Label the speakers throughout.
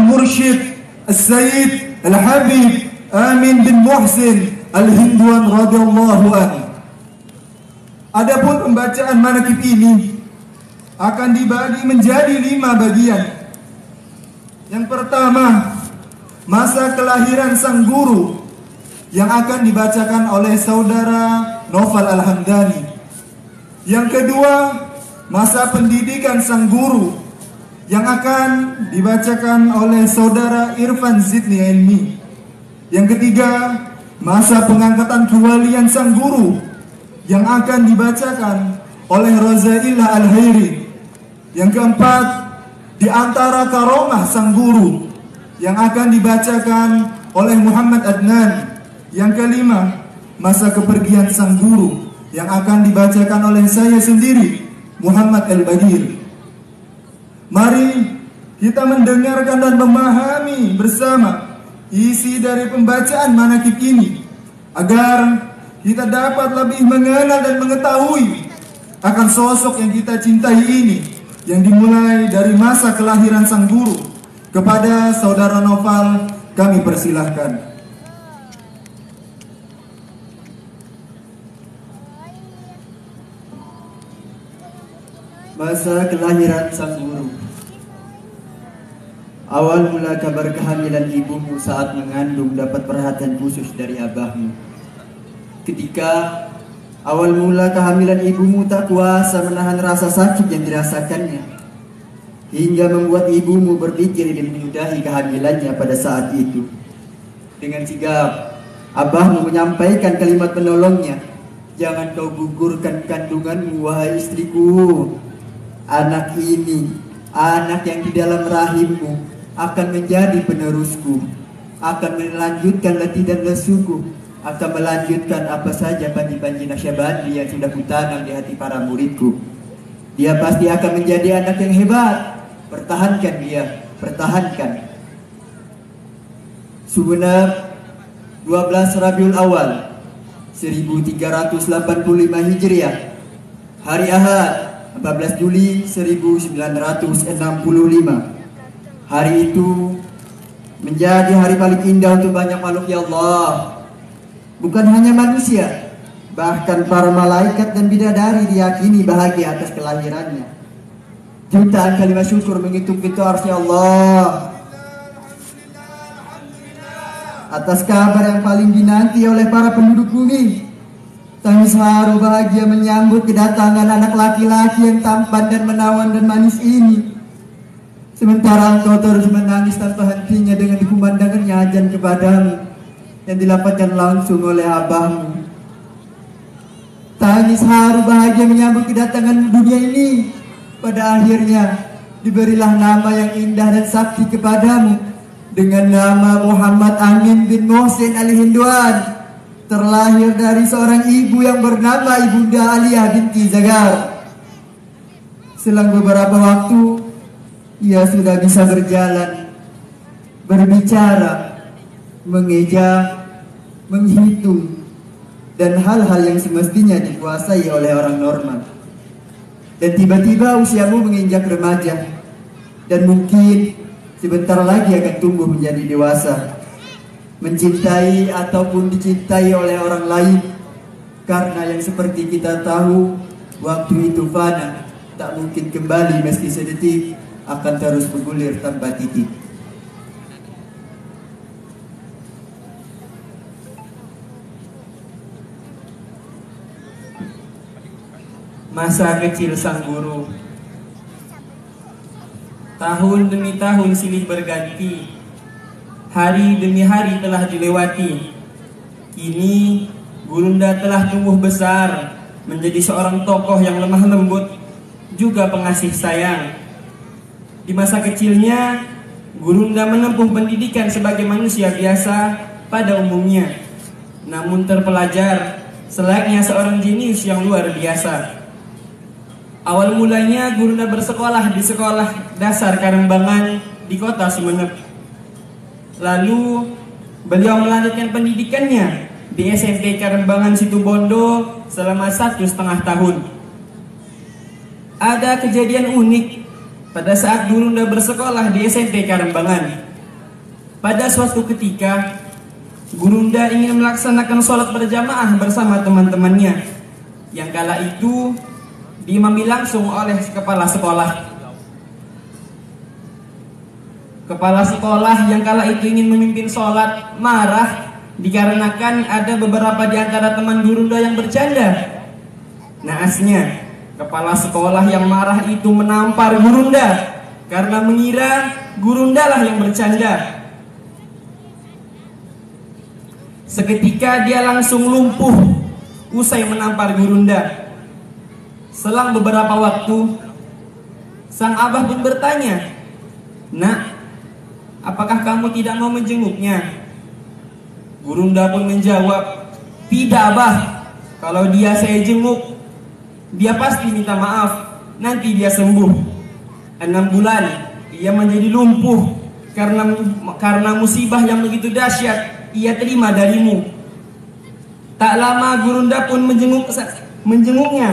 Speaker 1: Al-Mursyid Al-Sayyid Al-Habib Amin bin Muhsin Al-Hindwan radhiyallahu anhu. Adapun pembacaan manaqib ini akan dibagi menjadi 5 bagian. Yang pertama, masa kelahiran sang guru yang akan dibacakan oleh saudara Noval Al-Hamdani. Yang kedua, masa pendidikan sang guru yang akan dibacakan oleh saudara Irfan Zidni Ilmi. Yang ketiga, masa pengangkatan kewalian sang guru yang akan dibacakan oleh Rozaillah Al-Hairi. Yang keempat, di antara karomah sang guru yang akan dibacakan oleh Muhammad Adnan. Yang kelima, masa kepergian sang guru yang akan dibacakan oleh saya sendiri, Muhammad Al-Badir. Mari kita mendengarkan dan memahami bersama isi dari pembacaan manaqib ini agar kita dapat lebih mengenal dan mengetahui akan sosok yang kita cintai ini, yang dimulai dari masa kelahiran sang guru. Kepada saudara Noval kami persilahkan.
Speaker 2: Masa kelahiran sang guru. Awal mula kabar kehamilan ibumu saat mengandung dapat perhatian khusus dari abahmu. Ketika awal mula kehamilan ibumu tak kuasa menahan rasa sakit yang dirasakannya, hingga membuat ibumu berpikir dan menyudahi kehamilannya pada saat itu. Dengan sigap, abahmu menyampaikan kalimat penolongnya, "Jangan kau gugurkan kandunganmu, wahai istriku. Anak ini, anak yang di dalam rahimmu, akan menjadi penerusku, akan melanjutkan letih dan lesuku, akan melanjutkan apa saja panji-panji nasyabandi yang sudah kutanam di hati para muridku. Dia pasti akan menjadi anak yang hebat. Pertahankan dia, pertahankan." Sumeneb 12 Rabiul Awal 1385 Hijriah, hari Ahad 14 Juli 1965. Hari itu menjadi hari paling indah untuk banyak makhluk ya Allah. Bukan hanya manusia, bahkan para malaikat dan bidadari diyakini bahagia atas kelahirannya. Jutaan kalimat syukur menghitung pintu arsy Allah atas kabar yang paling dinanti oleh para penduduk bumi. Tangis haru bahagia menyambut kedatangan anak laki-laki yang tampan dan menawan dan manis ini. Sementara engkau terus menangis tanpa hentinya dengan dikumandangkannya ajan kepadamu yang dilapatkan langsung oleh abahmu. Tangis haru bahagia menyambut kedatangan dunia ini. Pada akhirnya diberilah nama yang indah dan sakti kepadamu dengan nama Muhammad Amin bin Muhsin Al-Hindwan, terlahir dari seorang ibu yang bernama Ibunda Aliyah binti Zagar. Selang beberapa waktu ia sudah bisa berjalan, berbicara, mengeja, menghitung, dan hal-hal yang semestinya dikuasai oleh orang normal. Dan tiba-tiba usiamu menginjak remaja, dan mungkin sebentar lagi akan tumbuh menjadi dewasa, mencintai ataupun dicintai oleh orang lain. Karena yang seperti kita tahu, waktu itu fana, tak mungkin kembali meski sedetik, akan terus bergulir tanpa titik.
Speaker 3: Masa kecil sang guru. Tahun demi tahun silih berganti, hari demi hari telah dilewati. Kini Gurunda telah tumbuh besar menjadi seorang tokoh yang lemah lembut, juga pengasih sayang. Di masa kecilnya, Gurunda menempuh pendidikan sebagai manusia biasa pada umumnya, namun terpelajar selayaknya seorang jenius yang luar biasa. Awal mulanya Gurunda bersekolah di sekolah dasar Karembangan di kota Sumeneb. Lalu beliau melanjutkan pendidikannya di SMP Karembangan Situbondo selama 1,5 tahun. Ada kejadian unik pada saat Gurunda bersekolah di SMP Karembangan. Pada suatu ketika, Gurunda ingin melaksanakan sholat berjamaah bersama teman-temannya. Yang kala itu diimami langsung oleh kepala sekolah. Kepala sekolah yang kala itu ingin memimpin sholat marah dikarenakan ada beberapa di antara teman Gurunda yang bercanda. Naasnya, kepala sekolah yang marah itu menampar Gurunda karena mengira Gurunda lah yang bercanda. Seketika dia langsung lumpuh usai menampar Gurunda. Selang beberapa waktu, sang abah pun bertanya, "Nak, apakah kamu tidak mau menjenguknya?" Gurunda pun menjawab, "Tidak, abah. Kalau dia saya jenguk, dia pasti minta maaf. Nanti dia sembuh. 6 bulan ia menjadi lumpuh karena musibah yang begitu dahsyat ia terima darimu." Tak lama Gurunda pun menjenguknya,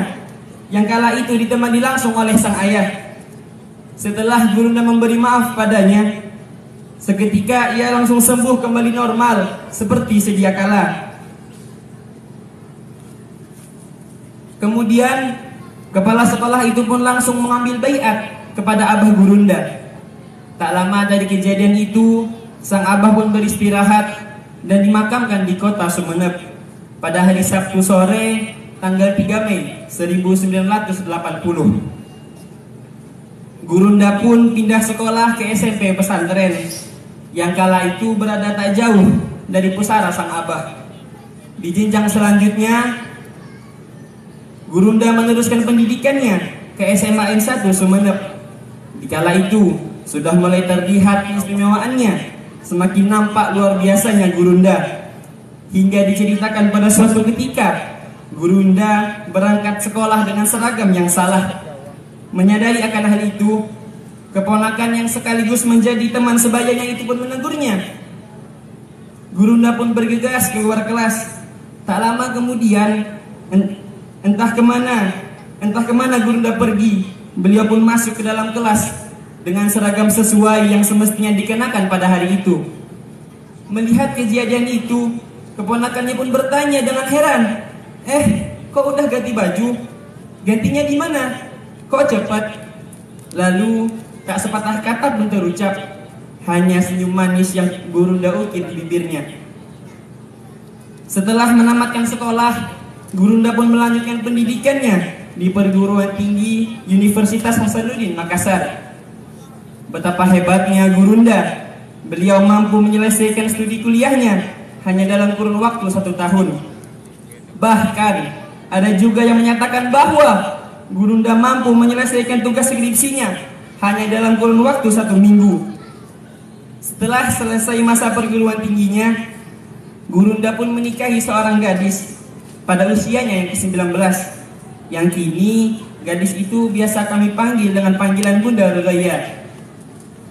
Speaker 3: yang kala itu ditemani langsung oleh sang ayah. Setelah Gurunda memberi maaf padanya, seketika ia langsung sembuh kembali normal seperti sedia kala. Kemudian kepala sekolah itu pun langsung mengambil baiat kepada abah Gurunda. Tak lama dari kejadian itu, sang abah pun beristirahat dan dimakamkan di kota Sumeneb pada hari Sabtu sore tanggal 3 Mei 1980. Gurunda pun pindah sekolah ke SMP pesantren yang kala itu berada tak jauh dari pusara sang abah. Di jenjang selanjutnya, Gurunda meneruskan pendidikannya ke SMA N1 Sumeneb. Di kala itu sudah mulai terlihat keistimewaannya, semakin nampak luar biasanya Gurunda. Hingga diceritakan pada suatu ketika, Gurunda berangkat sekolah dengan seragam yang salah. Menyadari akan hal itu, keponakan yang sekaligus menjadi teman sebayanya itu pun menegurnya. Gurunda pun bergegas keluar kelas. Tak lama kemudian, entah kemana Gurunda pergi, beliau pun masuk ke dalam kelas dengan seragam sesuai yang semestinya dikenakan pada hari itu. Melihat kejadian itu, keponakannya pun bertanya dengan heran, kok udah ganti baju? Gantinya di mana? Kok cepat?" Lalu tak sepatah kata pun terucap, hanya senyum manis yang Gurunda ukir di bibirnya. Setelah menamatkan sekolah, Gurunda pun melanjutkan pendidikannya di perguruan tinggi Universitas Hasanuddin Makassar. Betapa hebatnya Gurunda, beliau mampu menyelesaikan studi kuliahnya hanya dalam kurun waktu 1 tahun. Bahkan ada juga yang menyatakan bahwa Gurunda mampu menyelesaikan tugas skripsinya hanya dalam kurun waktu 1 minggu. Setelah selesai masa perguruan tingginya, Gurunda pun menikahi seorang gadis pada usianya yang ke-19, yang kini gadis itu biasa kami panggil dengan panggilan Bunda Rugaya.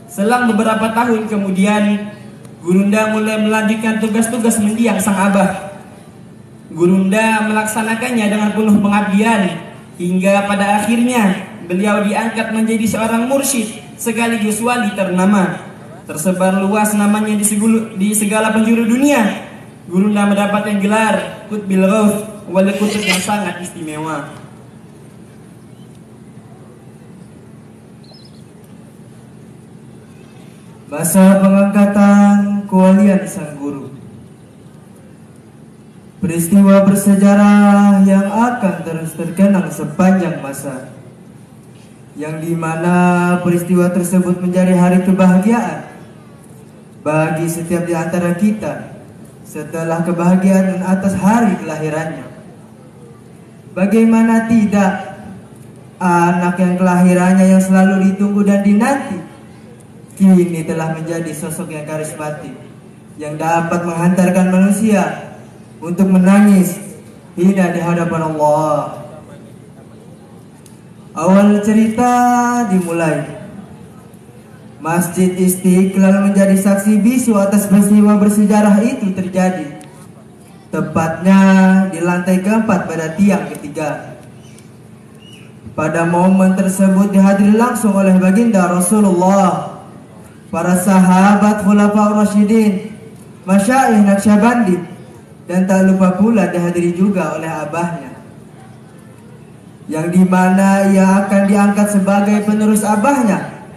Speaker 3: Selang beberapa tahun kemudian, Gurunda mulai melanjutkan tugas-tugas mendiang sang abah. Gurunda melaksanakannya dengan penuh pengabdian, hingga pada akhirnya beliau diangkat menjadi seorang mursyid sekaligus wali ternama. Tersebar luas namanya di segala penjuru dunia. Gurunda mendapatkan gelar Qutbil Ghaus, wali kutub yang sangat istimewa.
Speaker 2: Masa pengangkatan kewalian sang guru. Peristiwa bersejarah yang akan terus terkenang sepanjang masa, yang dimana peristiwa tersebut menjadi hari kebahagiaan bagi setiap di antara kita setelah kebahagiaan atas hari kelahirannya. Bagaimana tidak, anak yang kelahirannya yang selalu ditunggu dan dinanti kini telah menjadi sosok yang karismatik, yang dapat menghantarkan manusia untuk menangis hina di hadapan Allah. Awal cerita dimulai. Masjid Istiqlal menjadi saksi bisu atas peristiwa bersejarah itu terjadi, tepatnya di lantai keempat pada tiang ketiga. Pada momen tersebut dihadiri langsung oleh baginda Rasulullah, para sahabat Khulafaur Rasyidin, Masyaikh Naqsyabandi, dan tak lupa pula dihadiri juga oleh abahnya, yang dimana ia akan diangkat sebagai penerus abahnya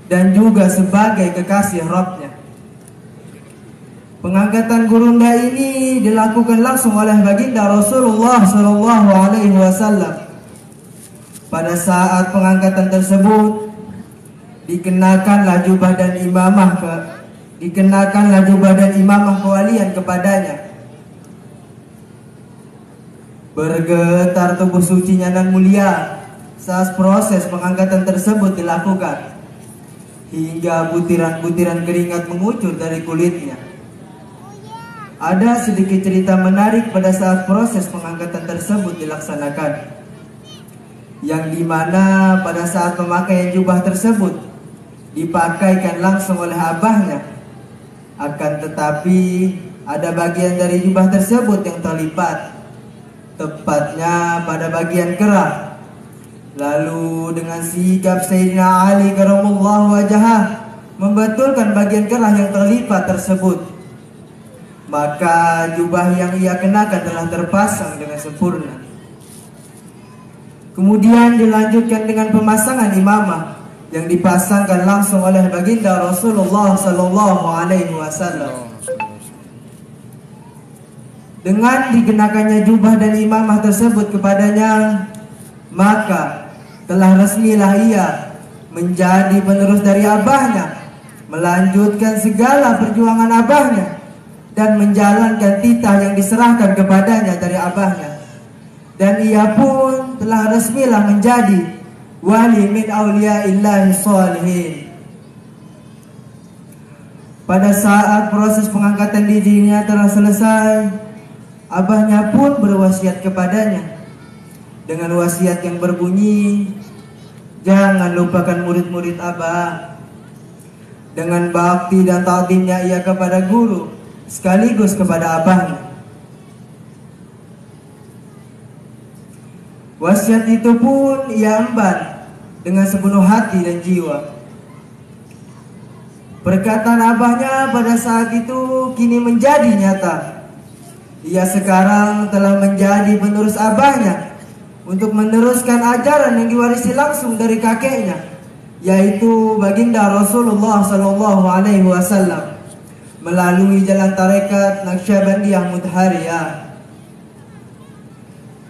Speaker 2: dan juga sebagai kekasih Rabbnya. Pengangkatan gurunda ini dilakukan langsung oleh baginda Rasulullah SAW. Pada saat pengangkatan tersebut dikenakanlah jubah dan imamah kewalian kepadanya. Bergetar tubuh sucinya dan mulia saat proses pengangkatan tersebut dilakukan, hingga butiran-butiran keringat mengucur dari kulitnya. Ada sedikit cerita menarik pada saat proses pengangkatan tersebut dilaksanakan, yang dimana pada saat pemakaian jubah tersebut dipakaikan langsung oleh abahnya. Akan tetapi ada bagian dari jubah tersebut yang terlipat, tepatnya pada bagian kerah. Lalu dengan sigap Sayyidina Ali karamallahu wajhah membetulkan bagian kerah yang terlipat tersebut, maka jubah yang ia kenakan telah terpasang dengan sempurna. Kemudian dilanjutkan dengan pemasangan imamah yang dipasangkan langsung oleh baginda Rasulullah SAW. Dengan dikenakannya jubah dan imamah tersebut kepadanya, maka telah resmilah ia menjadi penerus dari abahnya, melanjutkan segala perjuangan abahnya, dan menjalankan titah yang diserahkan kepadanya dari abahnya. Dan ia pun telah resmilah menjadi wali min awliyaillahi sholihin. Pada saat proses pengangkatan dirinya telah selesai, abahnya pun berwasiat kepadanya dengan wasiat yang berbunyi, jangan lupakan murid-murid abah. Dengan bakti dan ta'zimnya ia kepada guru sekaligus kepada abahnya. Wasiat itu pun ia emban dengan sepenuh hati dan jiwa. Perkataan abahnya pada saat itu kini menjadi nyata. Ia sekarang telah menjadi penerus abahnya untuk meneruskan ajaran yang diwarisi langsung dari kakeknya, yaitu baginda Rasulullah SAW, melalui jalan tarekat Naqsyabandiyah Mudhariyah.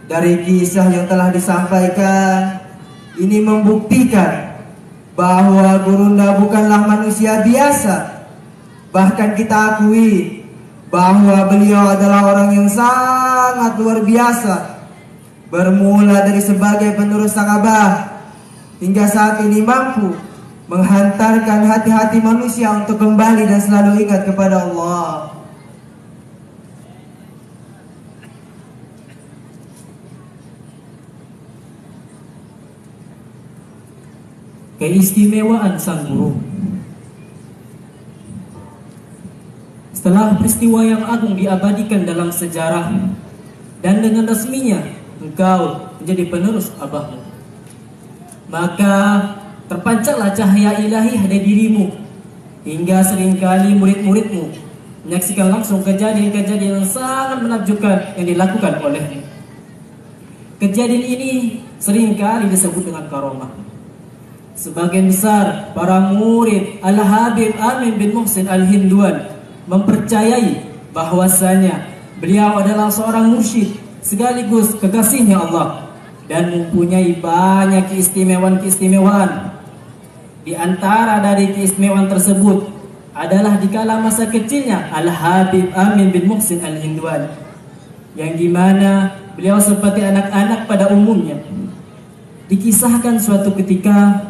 Speaker 2: Dari kisah yang telah disampaikan, ini membuktikan bahwa gurunda bukanlah manusia biasa. Bahkan kita akui bahwa beliau adalah orang yang sangat luar biasa. Bermula dari sebagai penerus sang abah, hingga saat ini mampu menghantarkan hati-hati manusia untuk kembali dan selalu ingat kepada Allah.
Speaker 3: Keistimewaan sang guru. Setelah peristiwa yang agung diabadikan dalam sejarah, dan dengan resminya engkau menjadi penerus abahmu, maka terpancarlah cahaya ilahi pada dirimu, hingga seringkali murid-muridmu menyaksikan langsung kejadian-kejadian yang sangat menakjubkan yang dilakukan olehnya. Kejadian ini seringkali disebut dengan karomah. Sebagian besar para murid Al-Habib Amin bin Muhsin Al-Hindwan mempercayai bahwasanya beliau adalah seorang mursyid sekaligus kekasihnya Allah dan mempunyai banyak keistimewaan-keistimewaan. Di antara dari keistimewaan tersebut adalah dikala masa kecilnya Al-Habib Amin bin Muhsin Al-Hindwan, yang dimana beliau seperti anak-anak pada umumnya. Dikisahkan suatu ketika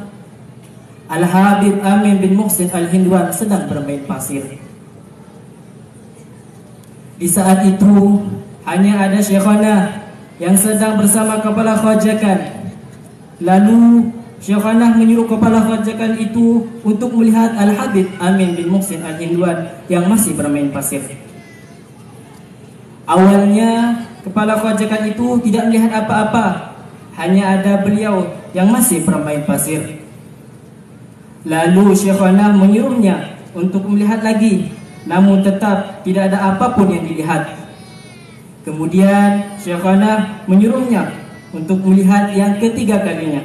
Speaker 3: Al-Habib Amin bin Muhsin Al-Hindwan sedang bermain pasir. Di saat itu hanya ada Syekhana yang sedang bersama kepala khawajakan. Lalu Syekhana menyuruh kepala khawajakan itu untuk melihat Al-Habib Amin bin Muhsin Al-Hindwan yang masih bermain pasir. Awalnya kepala khawajakan itu tidak melihat apa-apa, hanya ada beliau yang masih bermain pasir. Lalu Syekhana menyuruhnya untuk melihat lagi, namun tetap tidak ada apapun yang dilihat. Kemudian Syekhana menyuruhnya untuk melihat yang ketiga kalinya.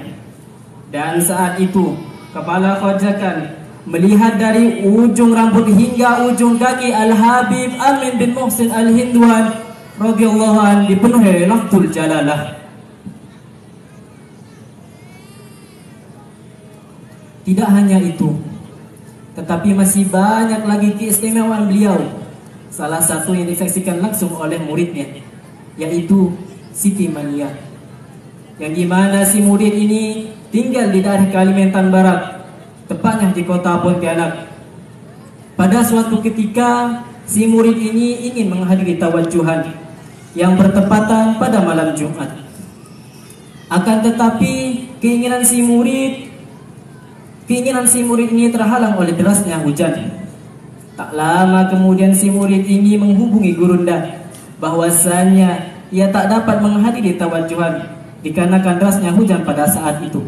Speaker 3: Dan saat itu kepala Khawajakan melihat dari ujung rambut hingga ujung kaki Al-Habib Amin bin Muhsin Al-Hindwan radhiyallahu an dipenuhi lafzul jalalah. Tidak hanya itu, tetapi masih banyak lagi keistimewaan beliau. Salah satu yang disaksikan langsung oleh muridnya, yaitu Siti Mania, yang dimana si murid ini tinggal di daerah Kalimantan Barat, tepatnya di kota Pontianak. Pada suatu ketika, si murid ini ingin menghadiri tawajuhan yang bertepatan pada malam Jumat. Akan tetapi keinginan si murid ini terhalang oleh derasnya hujan. Tak lama kemudian si murid ini menghubungi Gurunda bahwasanya ia tak dapat menghadiri tawajuhan dikarenakan derasnya hujan pada saat itu.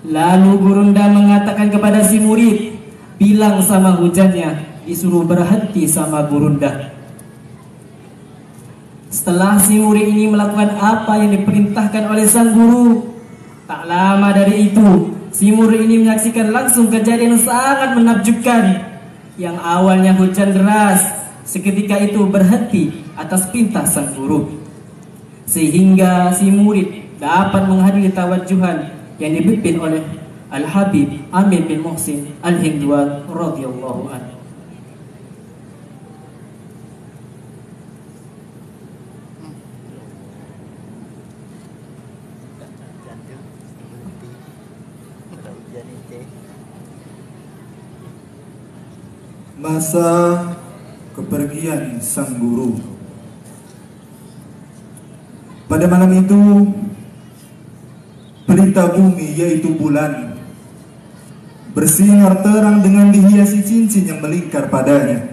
Speaker 3: Lalu Gurunda mengatakan kepada si murid, bilang sama hujannya disuruh berhenti sama Gurunda. Setelah si murid ini melakukan apa yang diperintahkan oleh sang guru, tak lama dari itu si murid ini menyaksikan langsung kejadian sangat menakjubkan. Yang awalnya hujan deras, seketika itu berhenti atas perintah sang guru, sehingga si murid dapat menghadiri tawajuhan yang dipimpin oleh Al-Habib Amin bin Muhsin Al-Hindwan radhiyallahu anhu.
Speaker 1: Masa kepergian sang guru. Pada malam itu, pelita bumi yaitu bulan bersinar terang dengan dihiasi cincin yang melingkar padanya.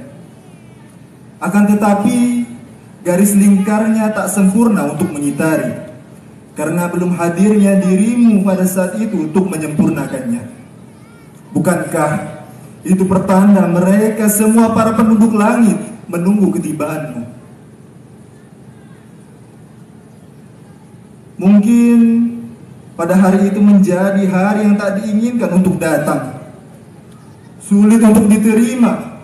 Speaker 1: Akan tetapi garis lingkarnya tak sempurna untuk menyitari, karena belum hadirnya dirimu pada saat itu untuk menyempurnakannya. Bukankah itu pertanda mereka semua para penduduk langit menunggu ketibaanmu? Mungkin pada hari itu menjadi hari yang tak diinginkan untuk datang, sulit untuk diterima,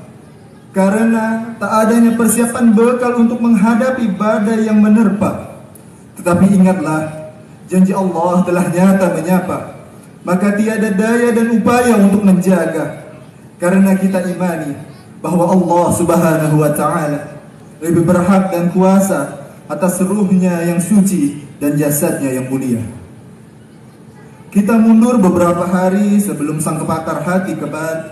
Speaker 1: karena tak adanya persiapan bekal untuk menghadapi badai yang menerpa. Tetapi ingatlah, janji Allah telah nyata menyapa, maka tiada daya dan upaya untuk menjaga. Karena kita imani bahwa Allah Subhanahu wa ta'ala lebih berhak dan kuasa atas ruhnya yang suci dan jasadnya yang mulia. Kita mundur beberapa hari sebelum sang kebakar hati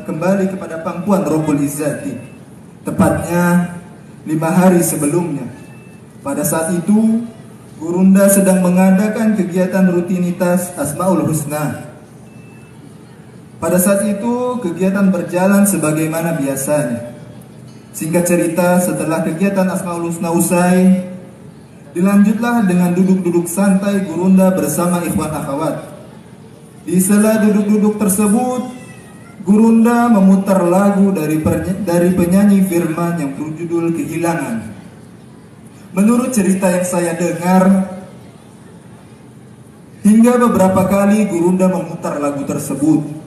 Speaker 1: kembali kepada pangkuan Rabbul Izzati. Tepatnya 5 hari sebelumnya. Pada saat itu Gurunda sedang mengadakan kegiatan rutinitas Asmaul Husna. Pada saat itu kegiatan berjalan sebagaimana biasanya. Singkat cerita, setelah kegiatan Asmaul Husna usai, dilanjutlah dengan duduk-duduk santai Gurunda bersama ikhwan akhwat. Di sela duduk-duduk tersebut, Gurunda memutar lagu dari penyanyi Firman yang berjudul Kehilangan. Menurut cerita yang saya dengar, hingga beberapa kali Gurunda memutar lagu tersebut.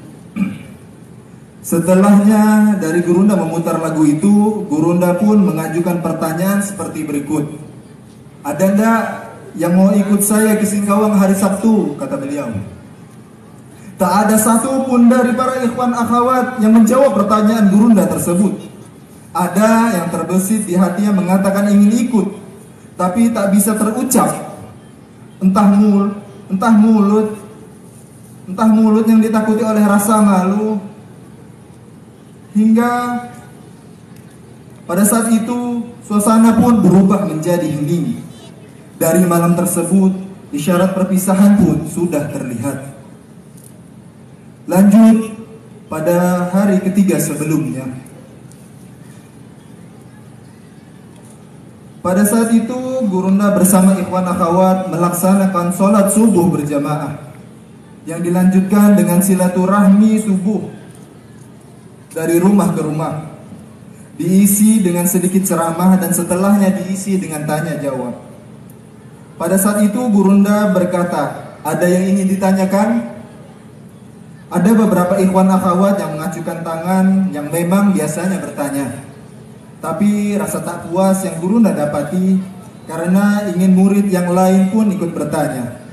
Speaker 1: Setelahnya dari Gurunda memutar lagu itu, Gurunda pun mengajukan pertanyaan seperti berikut. Ada ndak yang mau ikut saya ke Singkawang hari Sabtu? Kata beliau. Tak ada satu pun dari para ikhwan akhwat yang menjawab pertanyaan Gurunda tersebut. Ada yang terbesit di hatinya mengatakan ingin ikut, tapi tak bisa terucap. Entah mulut yang ditakuti oleh rasa malu. Hingga pada saat itu suasana pun berubah menjadi hening. Dari malam tersebut isyarat perpisahan pun sudah terlihat. Lanjut pada hari ketiga sebelumnya. Pada saat itu Gurunda bersama ikhwan akhwat melaksanakan sholat subuh berjamaah yang dilanjutkan dengan silaturahmi subuh dari rumah ke rumah, diisi dengan sedikit ceramah dan setelahnya diisi dengan tanya jawab. Pada saat itu Gurunda berkata, "Ada yang ingin ditanyakan?" Ada beberapa ikhwan akhwat yang mengacukan tangan yang memang biasanya bertanya. Tapi rasa tak puas yang Gurunda dapati karena ingin murid yang lain pun ikut bertanya.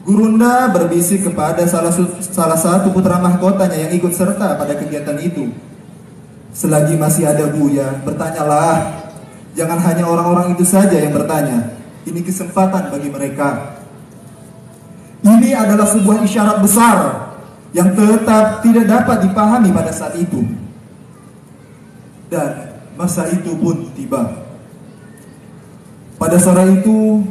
Speaker 1: Gurunda berbisik kepada salah satu putra mahkotanya yang ikut serta pada kegiatan itu. "Selagi masih ada Buya, bertanyalah. Jangan hanya orang-orang itu saja yang bertanya. Ini kesempatan bagi mereka." Ini adalah sebuah isyarat besar yang tetap tidak dapat dipahami pada saat itu. Dan masa itu pun tiba. Pada sore itu,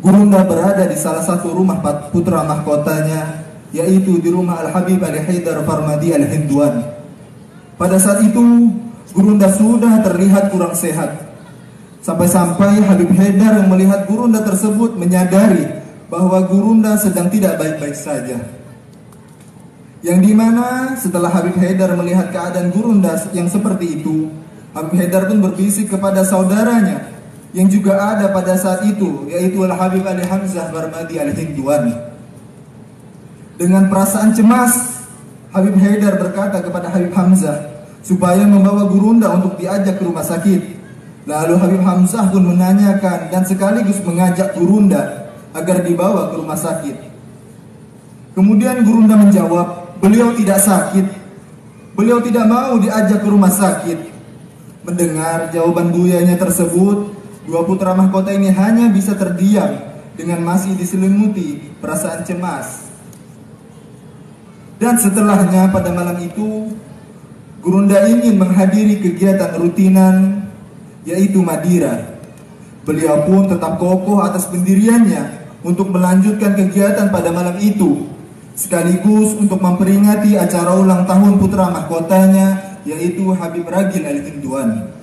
Speaker 1: Gurunda berada di salah satu rumah putra mahkotanya, yaitu di rumah Al-Habib Ali Haidar Farmadi Al-Hinduan. Pada saat itu, Gurunda sudah terlihat kurang sehat. Sampai-sampai Habib Haidar yang melihat Gurunda tersebut menyadari bahwa Gurunda sedang tidak baik-baik saja. Yang dimana setelah Habib Haidar melihat keadaan Gurunda yang seperti itu, Habib Haidar pun berbisik kepada saudaranya yang juga ada pada saat itu, yaitu Al-Habib Ali Hamzah Farmadi Al-Hinduan. Dengan perasaan cemas, Habib Haidar berkata kepada Habib Hamzah supaya membawa Gurunda untuk diajak ke rumah sakit. Lalu Habib Hamzah pun menanyakan dan sekaligus mengajak Gurunda agar dibawa ke rumah sakit. Kemudian Gurunda menjawab, beliau tidak sakit. Beliau tidak mau diajak ke rumah sakit. Mendengar jawaban buyanya tersebut, dua putra mahkota ini hanya bisa terdiam dengan masih diselimuti perasaan cemas. Dan setelahnya pada malam itu, Gurunda ingin menghadiri kegiatan rutinan, yaitu Madira. Beliau pun tetap kokoh atas pendiriannya untuk melanjutkan kegiatan pada malam itu, sekaligus untuk memperingati acara ulang tahun putra mahkotanya, yaitu Habib Ragil Al-Hinduan.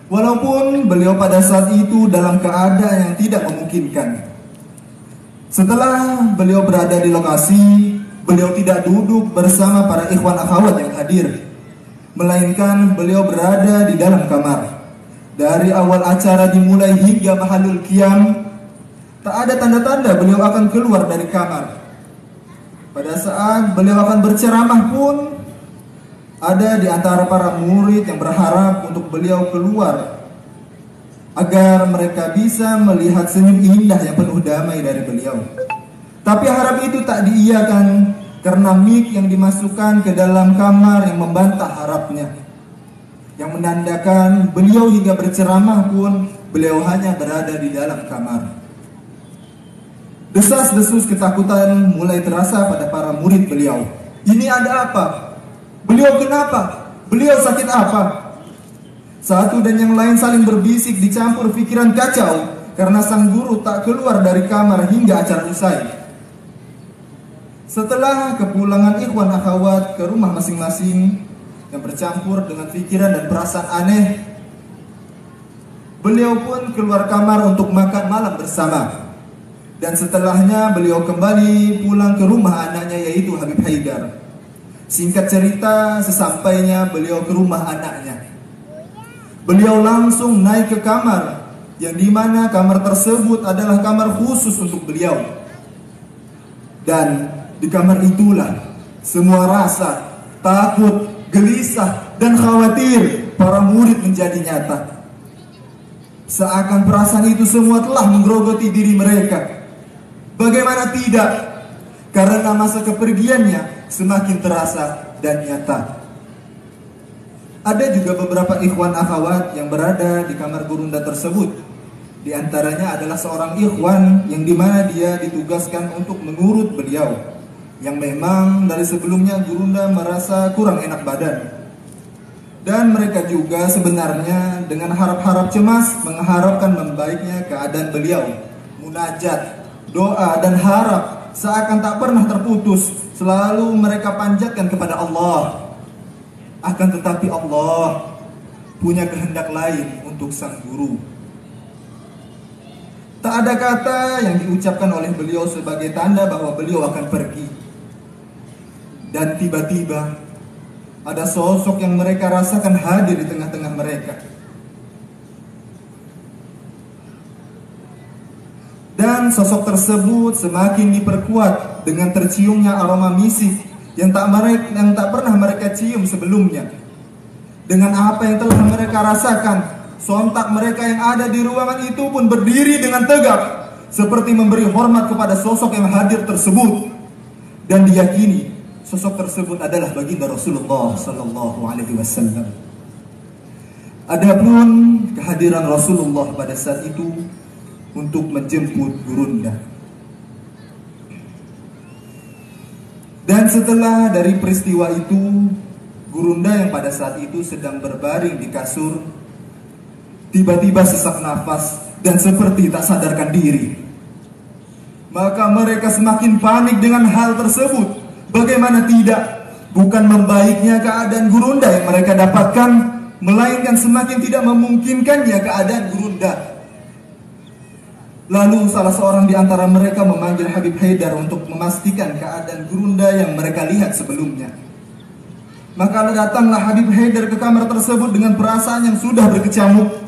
Speaker 1: Walaupun beliau pada saat itu dalam keadaan yang tidak memungkinkan. Setelah beliau berada di lokasi, beliau tidak duduk bersama para ikhwan akhwat yang hadir, melainkan beliau berada di dalam kamar. Dari awal acara dimulai hingga mahalul qiyam, tak ada tanda-tanda beliau akan keluar dari kamar. Pada saat beliau akan berceramah pun, ada di antara para murid yang berharap untuk beliau keluar agar mereka bisa melihat senyum indah yang penuh damai dari beliau. Tapi harap itu tak diiyakan karena mik yang dimasukkan ke dalam kamar yang membantah harapnya, yang menandakan beliau hingga berceramah pun beliau hanya berada di dalam kamar. Desas-desus ketakutan mulai terasa pada para murid beliau. Ini ada apa? Beliau kenapa? Beliau sakit apa? Satu dan yang lain saling berbisik dicampur pikiran kacau karena sang guru tak keluar dari kamar hingga acara usai. Setelah kepulangan ikhwan akhwat ke rumah masing-masing yang bercampur dengan pikiran dan perasaan aneh, beliau pun keluar kamar untuk makan malam bersama. Dan setelahnya beliau kembali pulang ke rumah anaknya, yaitu Habib Haidar. Singkat cerita, sesampainya beliau ke rumah anaknya, beliau langsung naik ke kamar, yang dimana kamar tersebut adalah kamar khusus untuk beliau. Dan di kamar itulah semua rasa takut, gelisah, dan khawatir para murid menjadi nyata. Seakan perasaan itu semua telah menggerogoti diri mereka. Bagaimana tidak? Karena masa kepergiannya semakin terasa dan nyata. Ada juga beberapa ikhwan akhwat yang berada di kamar Gurunda tersebut. Di antaranya adalah seorang ikhwan yang dimana dia ditugaskan untuk mengurut beliau, yang memang dari sebelumnya Gurunda merasa kurang enak badan. Dan mereka juga sebenarnya dengan harap-harap cemas mengharapkan membaiknya keadaan beliau. Munajat, doa dan harap seakan tak pernah terputus selalu mereka panjatkan kepada Allah. Akan tetapi Allah punya kehendak lain untuk sang guru. Tak ada kata yang diucapkan oleh beliau sebagai tanda bahwa beliau akan pergi. Dan tiba-tiba ada sosok yang mereka rasakan hadir di tengah-tengah mereka. Dan sosok tersebut semakin diperkuat dengan terciumnya aroma misik yang tak pernah mereka cium sebelumnya. Dengan apa yang telah mereka rasakan, sontak mereka yang ada di ruangan itu pun berdiri dengan tegak, seperti memberi hormat kepada sosok yang hadir tersebut, dan diyakini sosok tersebut adalah baginda Rasulullah Sallallahu Alaihi Wasallam. Adapun kehadiran Rasulullah pada saat itu untuk menjemput Gurunda. Dan setelah dari peristiwa itu, Gurunda yang pada saat itu sedang berbaring di kasur tiba-tiba sesak nafas dan seperti tak sadarkan diri. Maka mereka semakin panik dengan hal tersebut. Bagaimana tidak? Bukan membaiknya keadaan Gurunda yang mereka dapatkan, melainkan semakin tidak memungkinkannya keadaan Gurunda. Lalu salah seorang di antara mereka memanggil Habib Haidar untuk memastikan keadaan Gurunda yang mereka lihat sebelumnya. Maka datanglah Habib Haidar ke kamar tersebut dengan perasaan yang sudah berkecamuk.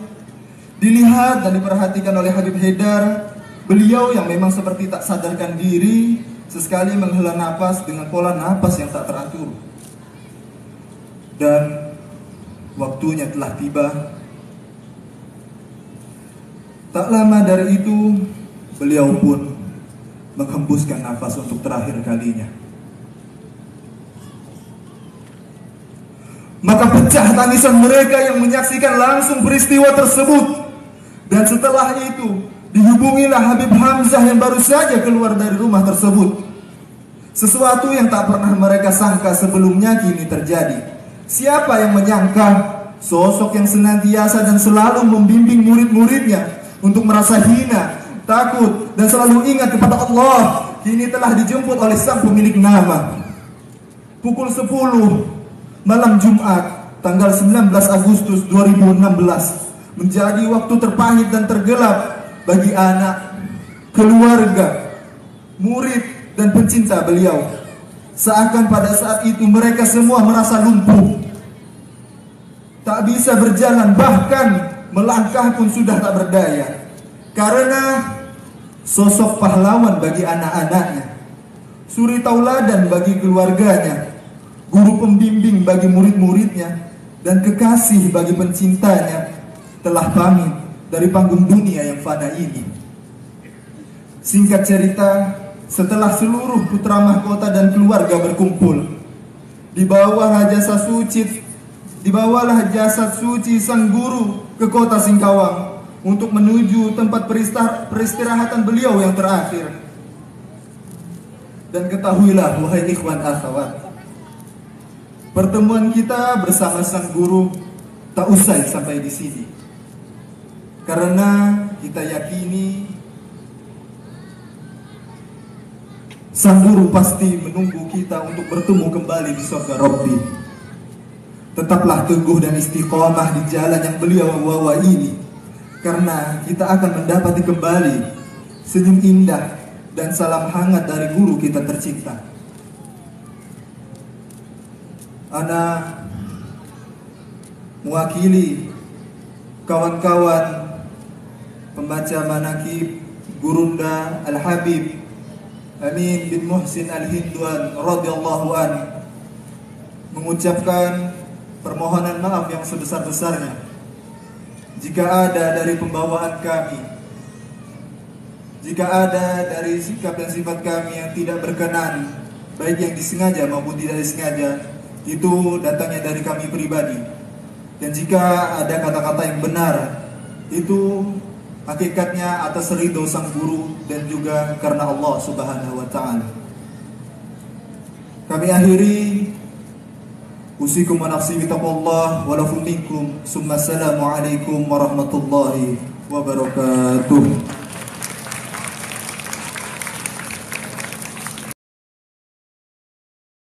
Speaker 1: Dilihat dan diperhatikan oleh Habib Haidar, beliau yang memang seperti tak sadarkan diri, sesekali menghela napas dengan pola napas yang tak teratur. Dan waktunya telah tiba. Tak lama dari itu, beliau pun menghembuskan nafas untuk terakhir kalinya. Maka pecah tangisan mereka yang menyaksikan langsung peristiwa tersebut. Dan setelah itu, dihubungilah Habib Hamzah yang baru saja keluar dari rumah tersebut. Sesuatu yang tak pernah mereka sangka sebelumnya kini terjadi. Siapa yang menyangka sosok yang senantiasa dan selalu membimbing murid-muridnya untuk merasa hina, takut, dan selalu ingat kepada Allah, kini telah dijemput oleh sang pemilik nama. Pukul 10 malam Jumat, tanggal 19 Agustus 2016, menjadi waktu terpahit dan tergelap bagi anak, keluarga, murid, dan pencinta beliau. Seakan pada saat itu mereka semua merasa lumpuh, tak bisa berjalan, bahkan melangkah pun sudah tak berdaya. Karena sosok pahlawan bagi anak-anaknya, suri tauladan bagi keluarganya, guru pembimbing bagi murid-muridnya, dan kekasih bagi pencintanya telah pamit dari panggung dunia yang fana ini. Singkat cerita, setelah seluruh putra mahkota dan keluarga berkumpul, dibawalah jasad suci sang guru ke kota Singkawang untuk menuju tempat peristirahatan beliau yang terakhir. Dan ketahuilah wahai ikhwan akhwat, pertemuan kita bersama sang guru tak usai sampai di sini. Karena kita yakini sang guru pasti menunggu kita untuk bertemu kembali di surga Rabbi. Tetaplah teguh dan istiqomah di jalan yang beliau bawa ini, karena kita akan mendapati kembali senyum indah dan salam hangat dari guru kita tercinta. Ana mewakili kawan-kawan pembaca manaqib Gurunda Al-Habib Amin bin Muhsin Al-Hindwan radhiyallahu an mengucapkan permohonan maaf yang sebesar-besarnya jika ada dari pembawaan kami, jika ada dari sikap dan sifat kami yang tidak berkenan, baik yang disengaja maupun tidak disengaja, itu datangnya dari kami pribadi. Dan jika ada kata-kata yang benar, itu hakikatnya atas ridho sang guru dan juga karena Allah Subhanahu wa ta'ala. Kami akhiri usikum wa nafsi bitaqwallah wa lakum minkum. Summa assalamu alaikum warahmatullahi wabarakatuh.